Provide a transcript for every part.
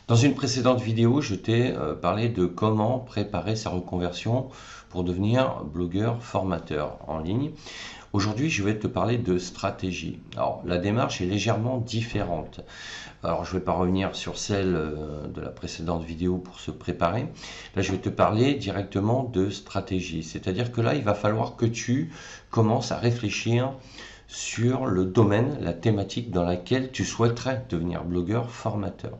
Dans une précédente vidéo, je t'ai parlé de comment préparer sa reconversion pour devenir blogueur formateur en ligne. Aujourd'hui, je vais te parler de stratégie. Alors, la démarche est légèrement différente. Alors, je ne vais pas revenir sur celle de la précédente vidéo pour se préparer. Là, je vais te parler directement de stratégie. C'est-à-dire que là, il va falloir que tu commences à réfléchir sur le domaine, la thématique dans laquelle tu souhaiterais devenir blogueur formateur.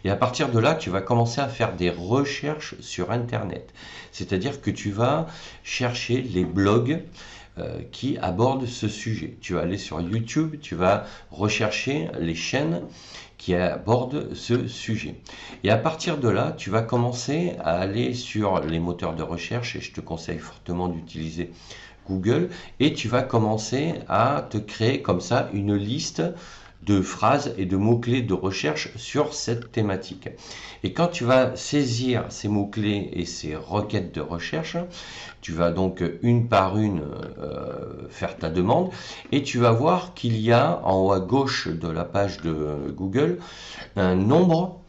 Et à partir de là, tu vas commencer à faire des recherches sur Internet. C'est-à-dire que tu vas chercher les blogs qui abordent ce sujet. Tu vas aller sur YouTube, tu vas rechercher les chaînes qui abordent ce sujet. Et à partir de là, tu vas commencer à aller sur les moteurs de recherche, et je te conseille fortement d'utiliser Google, et tu vas commencer à te créer comme ça une liste de phrases et de mots-clés de recherche sur cette thématique. Et quand tu vas saisir ces mots-clés et ces requêtes de recherche, tu vas donc une par une faire ta demande et tu vas voir qu'il y a en haut à gauche de la page de Google un nombre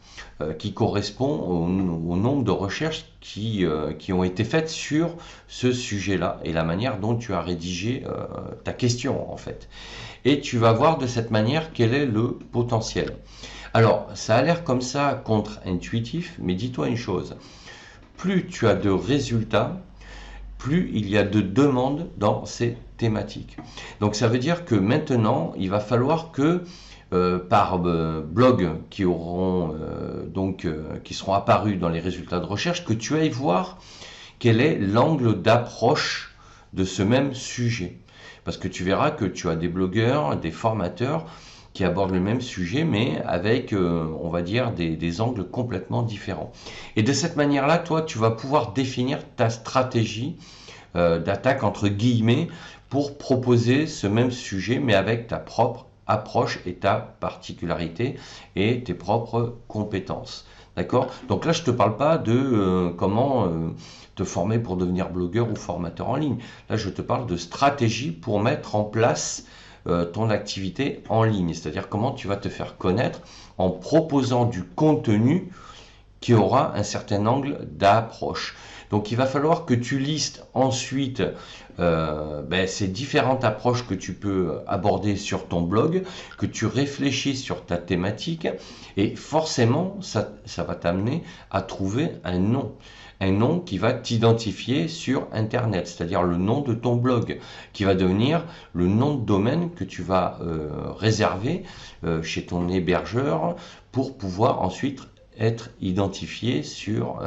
qui correspond au nombre de recherches qui ont été faites sur ce sujet-là et la manière dont tu as rédigé ta question en fait. Et tu vas voir de cette manière quel est le potentiel. Alors, ça a l'air comme ça contre-intuitif, mais dis-toi une chose, plus tu as de résultats, plus il y a de demandes dans ces thématiques. Donc ça veut dire que maintenant, il va falloir que par blog qui auront qui seront apparus dans les résultats de recherche, que tu ailles voir quel est l'angle d'approche de ce même sujet. Parce que tu verras que tu as des blogueurs, des formateurs qui abordent le même sujet, mais avec, on va dire, des angles complètement différents. Et de cette manière-là, toi, tu vas pouvoir définir ta stratégie d'attaque, entre guillemets, pour proposer ce même sujet, mais avec ta propre approche et ta particularité et tes propres compétences. D'accord? Donc là, je ne te parle pas de comment te former pour devenir blogueur ou formateur en ligne. Là, je te parle de stratégie pour mettre en place ton activité en ligne. C'est-à-dire comment tu vas te faire connaître en proposant du contenu qui aura un certain angle d'approche. Donc il va falloir que tu listes ensuite ces différentes approches que tu peux aborder sur ton blog, que tu réfléchisses sur ta thématique et forcément ça va t'amener à trouver un nom. Un nom qui va t'identifier sur Internet, c'est-à-dire le nom de ton blog, qui va devenir le nom de domaine que tu vas réserver chez ton hébergeur pour pouvoir ensuite être identifié sur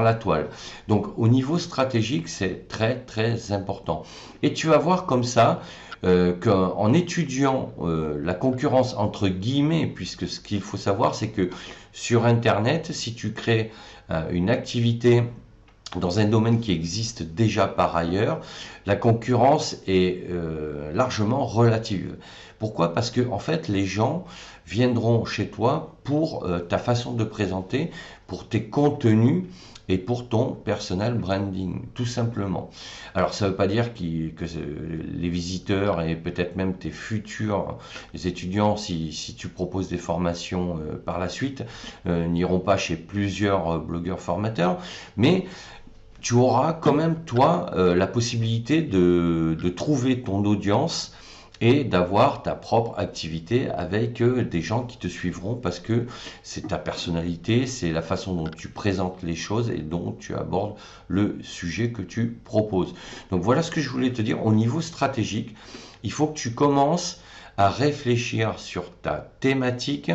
la toile. Donc au niveau stratégique, c'est très très important. Et tu vas voir comme ça qu'en étudiant la concurrence entre guillemets, puisque ce qu'il faut savoir, c'est que sur Internet, si tu crées une activité dans un domaine qui existe déjà par ailleurs, la concurrence est largement relative. Pourquoi? Parce que en fait, les gens viendront chez toi pour ta façon de présenter, pour tes contenus et pour ton personal branding, tout simplement. Alors, ça ne veut pas dire que les visiteurs et peut-être même tes futurs étudiants, si tu proposes des formations par la suite, n'iront pas chez plusieurs blogueurs formateurs, mais tu auras quand même, toi, la possibilité de trouver ton audience et d'avoir ta propre activité avec des gens qui te suivront parce que c'est ta personnalité, c'est la façon dont tu présentes les choses et dont tu abordes le sujet que tu proposes. Donc voilà ce que je voulais te dire. Au niveau stratégique, il faut que tu commences à réfléchir sur ta thématique,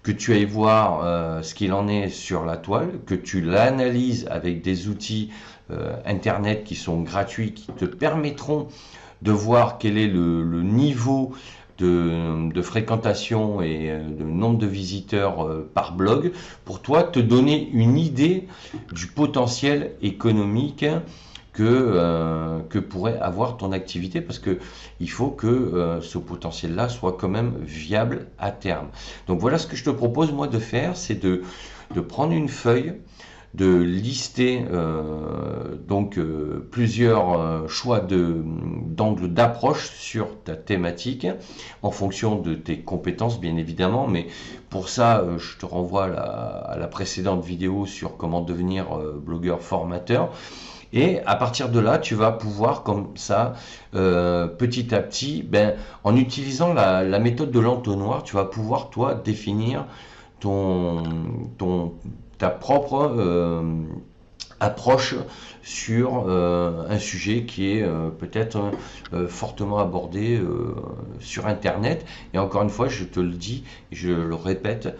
que tu ailles voir ce qu'il en est sur la toile, que tu l'analyses avec des outils Internet qui sont gratuits, qui te permettront de voir quel est le niveau de fréquentation et de nombre de visiteurs par blog, pour toi te donner une idée du potentiel économique que pourrait avoir ton activité, parce que il faut que ce potentiel-là soit quand même viable à terme. Donc voilà ce que je te propose moi de faire, c'est de prendre une feuille, de lister plusieurs choix d'angles d'approche sur ta thématique en fonction de tes compétences bien évidemment, mais pour ça je te renvoie à la précédente vidéo sur comment devenir blogueur formateur. Et à partir de là, tu vas pouvoir comme ça, petit à petit, en utilisant la méthode de l'entonnoir, tu vas pouvoir toi définir ton, ta propre approche sur un sujet qui est peut-être fortement abordé sur Internet. Et encore une fois, je te le dis, je le répète,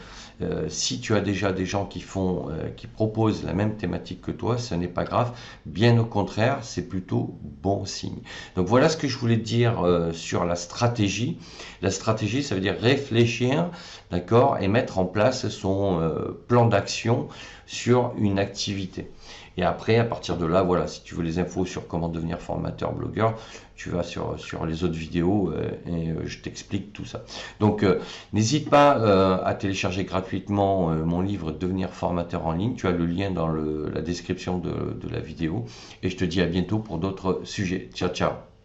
si tu as déjà des gens qui proposent la même thématique que toi, ce n'est pas grave. Bien au contraire, c'est plutôt bon signe. Donc voilà ce que je voulais dire sur la stratégie. La stratégie, ça veut dire réfléchir, d'accord, et mettre en place son plan d'action sur une activité. Et après, à partir de là, voilà, si tu veux les infos sur comment devenir formateur, blogueur, tu vas sur les autres vidéos et je t'explique tout ça. Donc, n'hésite pas à télécharger gratuitement mon livre Devenir formateur en ligne. Tu as le lien dans la description de la vidéo. Et je te dis à bientôt pour d'autres sujets. Ciao, ciao.